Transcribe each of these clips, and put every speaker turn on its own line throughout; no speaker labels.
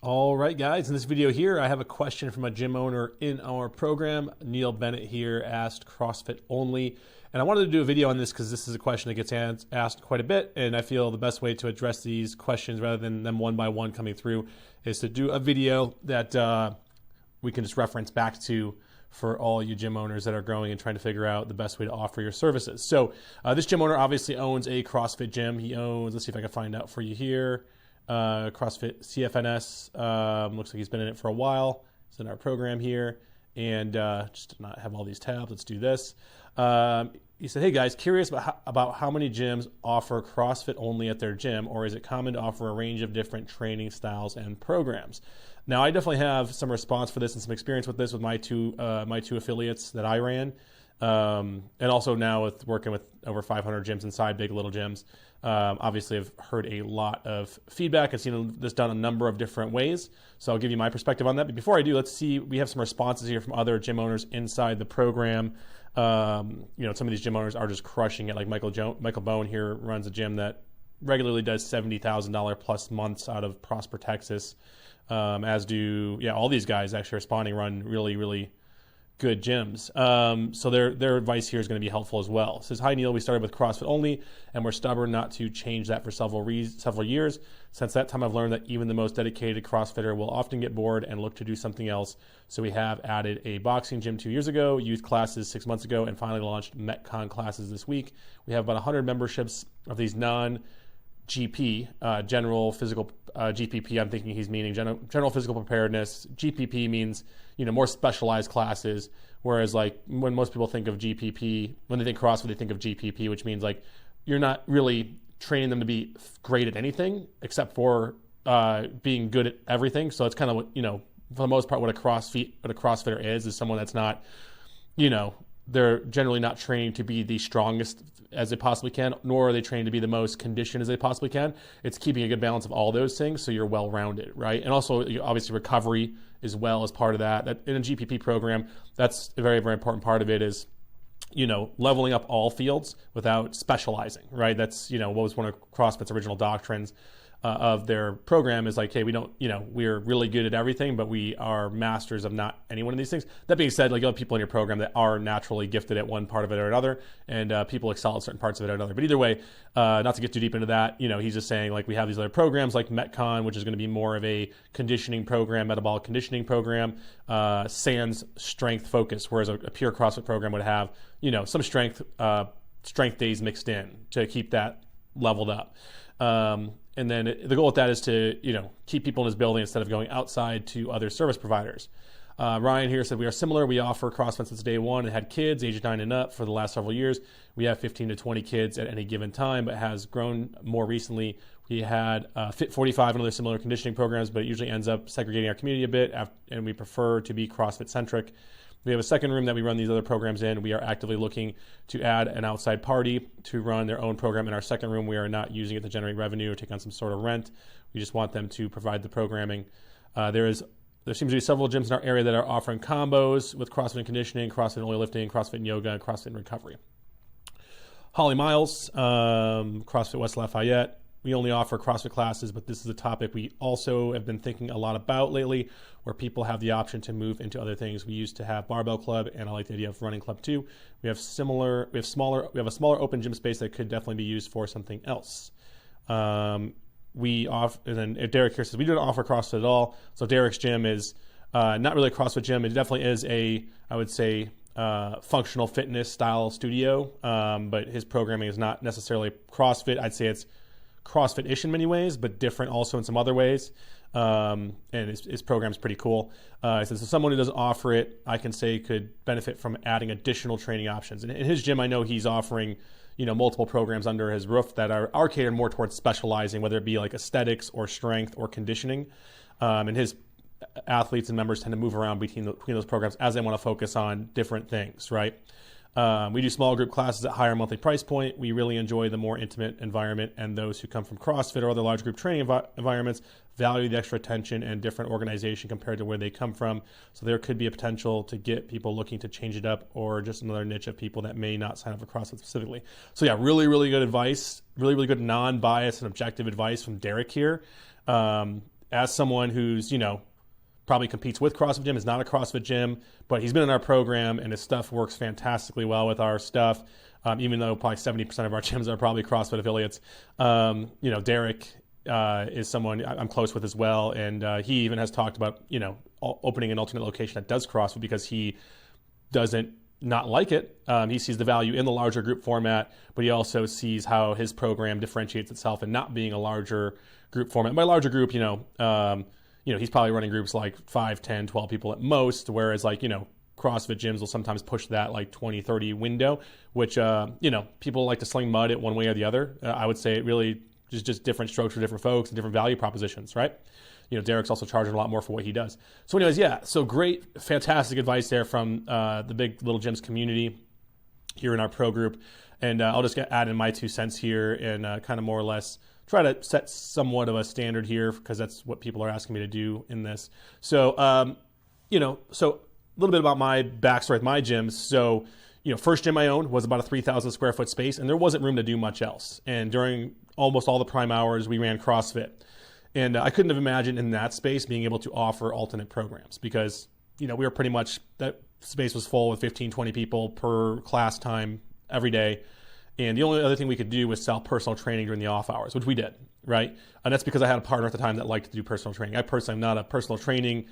All right, guys, in this video here, I have a question from a gym owner in our program. Neil Bennett here asked CrossFit only. And I wanted to do a video on this because this is a question that gets asked quite a bit. And I feel the best way to address these questions rather than them one by one coming through is to do a video that we can just reference back to for all you gym owners that are growing and trying to figure out the best way to offer your services. So this gym owner obviously owns a CrossFit gym. He owns, let's see if I can find out for you here. CrossFit CFNS, looks like he's been in it for a while. It's in our program here. And just to not have all these tabs, let's do this. He said, hey guys, curious about how many gyms offer CrossFit only at their gym, or is it common to offer a range of different training styles and programs? Now, I definitely have some response for this and some experience with this with my two affiliates that I ran. And also now with working with over 500 gyms inside big little gyms. Obviously, I've heard a lot of feedback. I've seen this done a number of different ways. So I'll give you my perspective on that. But before I do, let's see, we have some responses here from other gym owners inside the program. Some of these gym owners are just crushing it. Like Michael Bone here runs a gym that regularly does $70,000 plus months out of Prosper, Texas. As do, all these guys actually responding run really, really good gyms. So their advice here is going to be helpful as well. It says, hi Neil, we started with CrossFit only and we're stubborn not to change that for several years. Since that time I've learned that even the most dedicated CrossFitter will often get bored and look to do something else. So we have added a boxing gym 2 years ago, youth classes 6 months ago, and finally launched Metcon classes this week. We have about 100 memberships of these non-GP, general physical GPP. I'm thinking he's meaning general physical preparedness. GPP means more specialized classes. Whereas like when most people think of GPP, when they think CrossFit, they think of GPP, which means like you're not really training them to be great at anything except for being good at everything. So it's kind of what for the most part what a CrossFitter is someone that's not they're generally not trained to be the strongest as they possibly can, nor are they trained to be the most conditioned as they possibly can. It's keeping a good balance of all those things so you're well-rounded, right? And also, obviously, recovery as well as part of that. In a GPP program, that's a very, very important part of it is, leveling up all fields without specializing, right? That's, what was one of CrossFit's original doctrines of their program is like, hey, we don't, we're really good at everything, but we are masters of not any one of these things. That being said, like you have people in your program that are naturally gifted at one part of it or another, and people excel at certain parts of it or another. But either way, not to get too deep into that, he's just saying like we have these other programs like Metcon, which is going to be more of a conditioning program, metabolic conditioning program, sans strength focus, whereas a pure CrossFit program would have, some strength days mixed in to keep that leveled up. And then the goal with that is to, keep people in his building instead of going outside to other service providers. Ryan here said, we are similar. We offer CrossFit since day one and had kids age 9 and up for the last several years. We have 15 to 20 kids at any given time, but has grown more recently. We had Fit 45 and other similar conditioning programs, but it usually ends up segregating our community a bit, and we prefer to be CrossFit centric. We have a second room that we run these other programs in. We are actively looking to add an outside party to run their own program in our second room. We are not using it to generate revenue or take on some sort of rent. We just want them to provide the programming. There seems to be several gyms in our area that are offering combos with CrossFit and conditioning, CrossFit and oil lifting, CrossFit and yoga, and CrossFit and recovery. Holly Miles, CrossFit West Lafayette. We only offer CrossFit classes, but this is a topic we also have been thinking a lot about lately, where people have the option to move into other things. We used to have barbell club, and I like the idea of running club too. We have a smaller open gym space that could definitely be used for something else. And then Derek here says we don't offer CrossFit at all. So Derek's gym is not really a CrossFit gym. It definitely is I would say, functional fitness style studio, but his programming is not necessarily CrossFit. I'd say it's CrossFit-ish in many ways, but different also in some other ways. And his program's pretty cool. He says, so someone who doesn't offer it, I can say could benefit from adding additional training options. And in his gym, I know he's offering, multiple programs under his roof that are catered more towards specializing, whether it be like aesthetics or strength or conditioning. And his athletes and members tend to move around between those programs as they want to focus on different things, right? We do small group classes at higher monthly price point. We really enjoy the more intimate environment, and those who come from CrossFit or other large group training environments value the extra attention and different organization compared to where they come from. So there could be a potential to get people looking to change it up, or just another niche of people that may not sign up for CrossFit specifically. So yeah, really, really good advice, really, really good non-biased and objective advice from Derek here. as someone who's, probably competes with CrossFit Gym, is not a CrossFit gym, but he's been in our program and his stuff works fantastically well with our stuff. Even though probably 70% of our gyms are probably CrossFit affiliates. Derek is someone I'm close with as well. And he even has talked about, opening an alternate location that does CrossFit because he doesn't not like it. He sees the value in the larger group format, but he also sees how his program differentiates itself in not being a larger group format. And by larger group, he's probably running groups like 5, 10, 12 people at most, whereas CrossFit gyms will sometimes push that like 20, 30 window, which, people like to sling mud at one way or the other. I would say it really is just different strokes for different folks and different value propositions, right? Derek's also charging a lot more for what he does. So anyways, so great, fantastic advice there from the Big Little Gyms community here in our pro group. And I'll just add in my 2 cents here and kind of more or less try to set somewhat of a standard here because that's what people are asking me to do in this. So, so a little bit about my backstory with my gyms. So, first gym I owned was about a 3,000 square foot space, and there wasn't room to do much else. And during almost all the prime hours, we ran CrossFit. And I couldn't have imagined in that space being able to offer alternate programs because, we were pretty much, that space was full with 15, 20 people per class time every day. And the only other thing we could do was sell personal training during the off hours, which we did, right? And that's because I had a partner at the time that liked to do personal training. I personally am not a personal training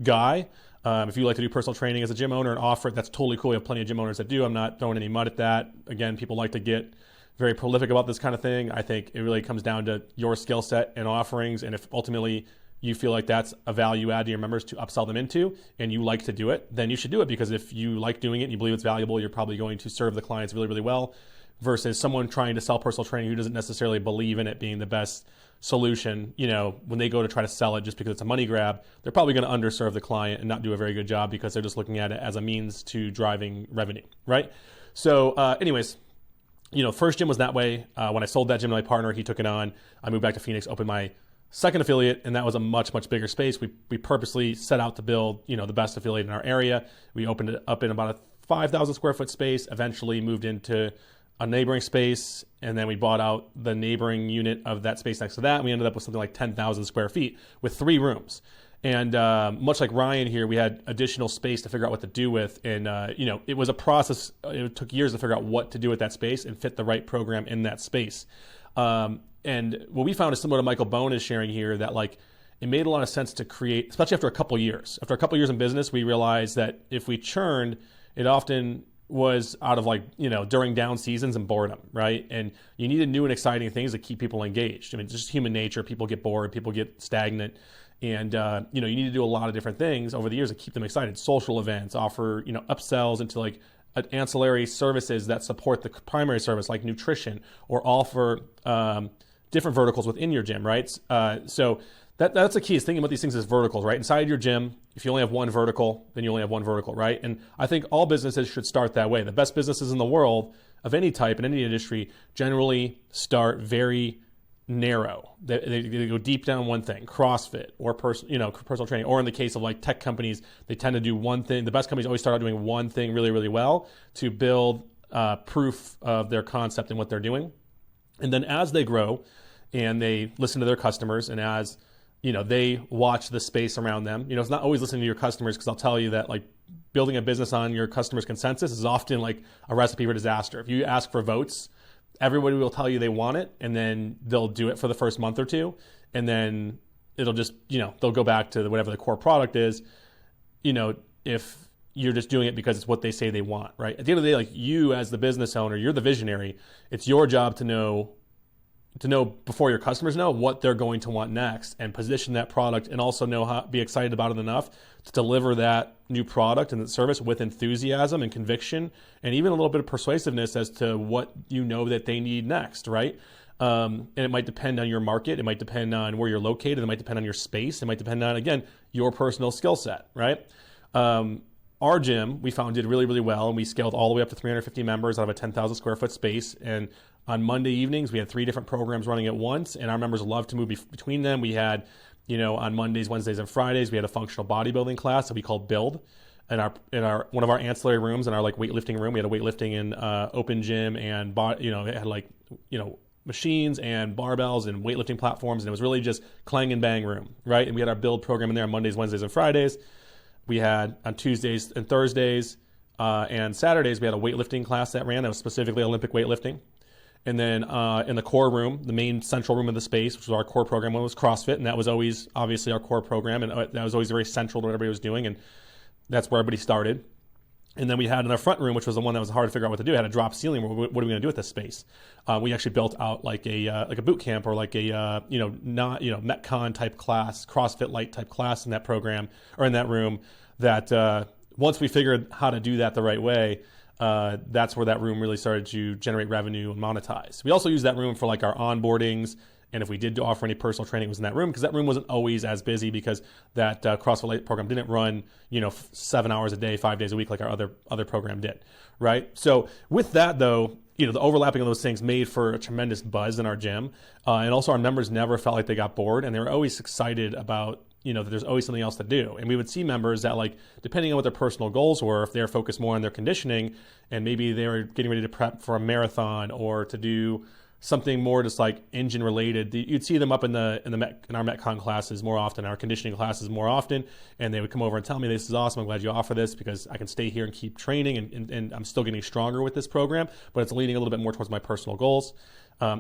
guy. If you like to do personal training as a gym owner and offer it, that's totally cool. We have plenty of gym owners that do. I'm not throwing any mud at that. Again, people like to get very prolific about this kind of thing. I think it really comes down to your skill set and offerings. And if ultimately you feel like that's a value add to your members to upsell them into and you like to do it, then you should do it because if you like doing it and you believe it's valuable, you're probably going to serve the clients really, really well versus someone trying to sell personal training who doesn't necessarily believe in it being the best solution. When they go to try to sell it just because it's a money grab, they're probably going to underserve the client and not do a very good job because they're just looking at it as a means to driving revenue, right? So anyways, first gym was that way. When I sold that gym to my partner, he took it on. I moved back to Phoenix, opened my second affiliate, and that was a much, much bigger space. We purposely set out to build, the best affiliate in our area. We opened it up in about a 5,000 square foot space, eventually moved into a neighboring space, and then we bought out the neighboring unit of that space next to that, and we ended up with something like 10,000 square feet with 3 rooms. And much like Ryan here, we had additional space to figure out what to do with, and it was a process. It took years to figure out what to do with that space and fit the right program in that space. And what we found is similar to Michael Bone is sharing here, that it made a lot of sense to create, especially after a couple years. After a couple years in business, we realized that if we churned, it often was out of during down seasons and boredom, right? And you needed new and exciting things to keep people engaged. I mean, it's just human nature. People get bored, people get stagnant. And, you need to do a lot of different things over the years to keep them excited. Social events, offer, upsells into ancillary services that support the primary service, like nutrition, or offer different verticals within your gym, right? So that's the key, is thinking about these things as verticals, right? Inside your gym, if you only have one vertical, then you only have one vertical, right? And I think all businesses should start that way. The best businesses in the world of any type in any industry generally start very narrow. They go deep down one thing, CrossFit or personal training, or in the case of tech companies, they tend to do one thing. The best companies always start out doing one thing really, really well to build proof of their concept and what they're doing. And then as they grow and they listen to their customers, and as they watch the space around them, it's not always listening to your customers, because I'll tell you that building a business on your customers' consensus is often a recipe for disaster. If you ask for votes, everybody will tell you they want it, and then they'll do it for the first month or two, and then it'll just, they'll go back to whatever the core product is, if you're just doing it because it's what they say they want, right? At the end of the day, you as the business owner, you're the visionary. It's your job to know before your customers know what they're going to want next, and position that product, and also know how be excited about it enough to deliver that new product and the service with enthusiasm and conviction, and even a little bit of persuasiveness as to what that they need next, right? And it might depend on your market. It might depend on where you're located. It might depend on your space. It might depend on, again, your personal skill set, right? Our gym, we found, did really, really well, and we scaled all the way up to 350 members out of a 10,000 square foot space. And on Monday evenings, we had 3 different programs running at once, and our members loved to move between them. We had, on Mondays, Wednesdays, and Fridays, we had a functional bodybuilding class that we called Build. In our one of our ancillary rooms, in our weightlifting room, we had a weightlifting and open gym, and it had machines and barbells and weightlifting platforms, and it was really just clang and bang room, right? And we had our build program in there on Mondays, Wednesdays, and Fridays. We had on Tuesdays and Thursdays and Saturdays, we had a weightlifting class that ran that was specifically Olympic weightlifting. And then in the core room, the main central room of the space, which was our core program, was CrossFit, and that was always obviously our core program, and that was always very central to what everybody was doing, and that's where everybody started. And then we had in our front room, which was the one that was hard to figure out what to do, had a drop ceiling. What are we going to do with this space? We actually built out like a boot camp or like a Metcon type class, CrossFit light type class in that program or in that room. That once we figured how to do that the right way, that's where that room really started to generate revenue and monetize. We also used that room for like our onboardings, and if we did offer any personal training, it was in that room because that room wasn't always as busy because that CrossFit Light program didn't run 7 hours a day, 5 days a week like our other program did, right? So with that though, the overlapping of those things made for a tremendous buzz in our gym, and also our members never felt like they got bored, and they were always excited about that there's always something else to do. And we would see members that, like, depending on what their personal goals were, if they're focused more on their conditioning and maybe they were getting ready to prep for a marathon or to do something more just like engine related, you'd see them up in our Metcon classes more often, our conditioning classes more often, and they would come over and tell me, this is awesome, I'm glad you offer this because I can stay here and keep training and I'm still getting stronger with this program, but it's leaning a little bit more towards my personal goals.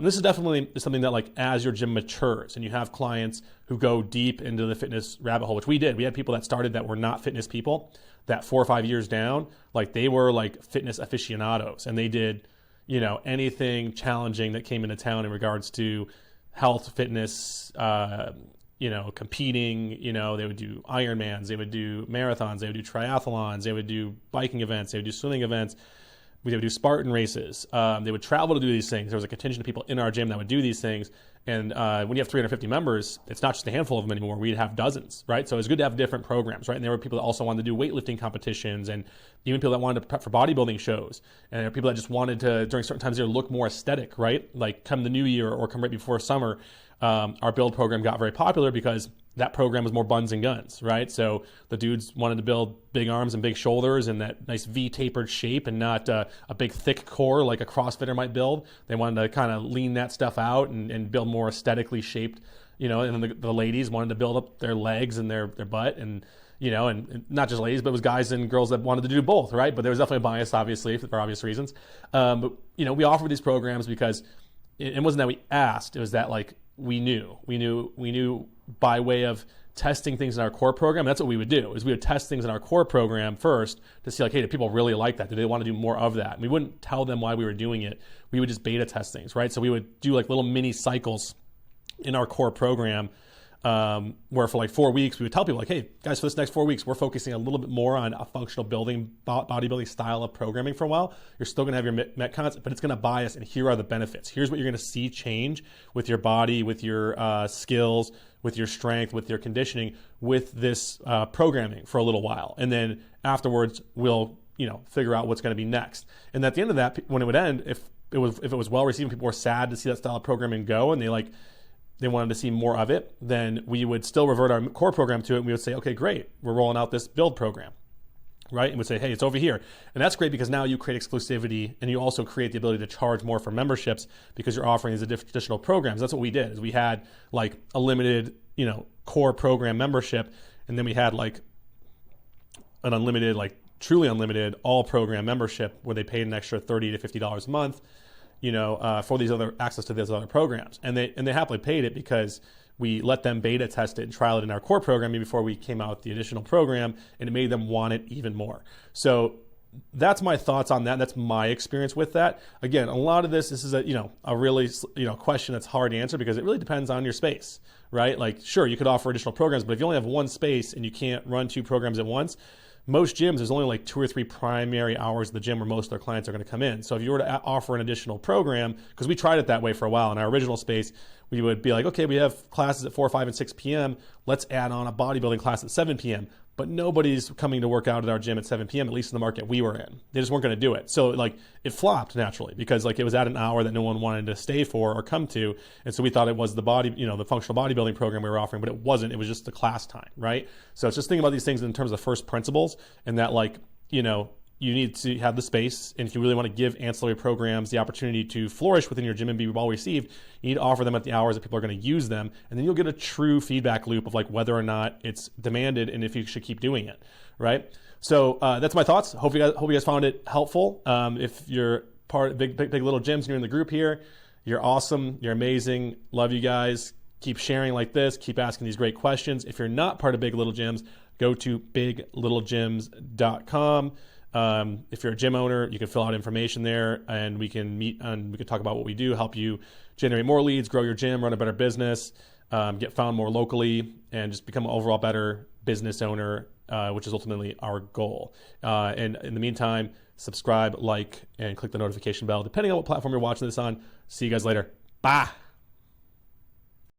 This is definitely something that, like, as your gym matures and you have clients who go deep into the fitness rabbit hole, which we did. We had people that started that were not fitness people, that 4 or 5 years down, like they were like fitness aficionados, and they did, anything challenging that came into town in regards to health, fitness, competing. They would do Ironmans, they would do marathons, they would do triathlons, they would do biking events, they would do swimming events. We would do Spartan races. They would travel to do these things. There was a contingent of people in our gym that would do these things. And when you have 350 members, it's not just a handful of them anymore. We'd have dozens, right? So it's good to have different programs, right? And there were people that also wanted to do weightlifting competitions and even people that wanted to prep for bodybuilding shows. And there were people that just wanted to, during certain times, look more aesthetic, right? Like come the new year or come right before summer, our build program got very popular because that program was more buns and guns, right? So the dudes wanted to build big arms and big shoulders and that nice V-tapered shape and not a big thick core like a CrossFitter might build. They wanted to kind of lean that stuff out and build more aesthetically shaped, and then the ladies wanted to build up their legs and their butt and not just ladies, but it was guys and girls that wanted to do both, right? But there was definitely a bias, obviously, for obvious reasons. But we offered these programs because it wasn't that we asked, it was that, like, we knew by way of testing things in our core program. That's what we would do, is we would test things in our core program first to see, like, hey, do people really like that? Do they want to do more of that? And we wouldn't tell them why we were doing it. We would just beta test things, right? So we would do like little mini cycles in our core program where for like 4 weeks, we would tell people, like, hey, guys, for this next 4 weeks, we're focusing a little bit more on a functional bodybuilding style of programming for a while. You're still going to have your Metcons, but it's going to bias, and here are the benefits. Here's what you're going to see change with your body, with your skills, with your strength, with your conditioning, with this programming for a little while. And then afterwards, we'll figure out what's going to be next. And at the end of that, when it would end, if it was well received, people were sad to see that style of programming go, and they wanted to see more of it, then we would still revert our core program to it, and we would say, okay, great, we're rolling out this build program, right? And we'd say, hey, it's over here. And that's great because now you create exclusivity, and you also create the ability to charge more for memberships because you're offering these additional programs. That's what we did, is we had like a limited, core program membership, and then we had like an unlimited, like truly unlimited all program membership where they paid an extra $30 to $50 a month, for these other access to these other programs. And they happily paid it because we let them beta test it and trial it in our core program before we came out with the additional program, and it made them want it even more. So that's my thoughts on that. That's my experience with that. Again, a lot of this is a really, question that's hard to answer because it really depends on your space, right? Like, sure, you could offer additional programs, but if you only have one space and you can't run 2 programs at once, most gyms, there's only like 2 or 3 primary hours of the gym where most of their clients are going to come in. So if you were to offer an additional program, because we tried it that way for a while in our original space, we would be like, okay, we have classes at 4, 5, and 6 p.m. Let's add on a bodybuilding class at 7 p.m. But nobody's coming to work out at our gym at 7 p.m., at least in the market we were in. They just weren't going to do it. So like it flopped naturally because like it was at an hour that no one wanted to stay for or come to. And so we thought it was the the functional bodybuilding program we were offering, but it wasn't. It was just the class time, right? So it's just thinking about these things in terms of first principles, and that, like, you need to have the space, and if you really want to give ancillary programs the opportunity to flourish within your gym and be well received, you need to offer them at the hours that people are going to use them, and then you'll get a true feedback loop of like whether or not it's demanded and if you should keep doing it, right? So that's my thoughts. Hope you guys found it helpful. If you're part of big little gyms and you're in the group here, you're awesome, you're amazing, love you guys. Keep sharing like this, keep asking these great questions. If you're not part of Big Little Gyms, go to biglittlegyms.com. If you're a gym owner, you can fill out information there, and we can meet and we can talk about what we do, help you generate more leads, grow your gym, run a better business, get found more locally, and just become an overall better business owner, which is ultimately our goal. And in the meantime, subscribe, like, and click the notification bell, depending on what platform you're watching this on. See you guys later. Bye.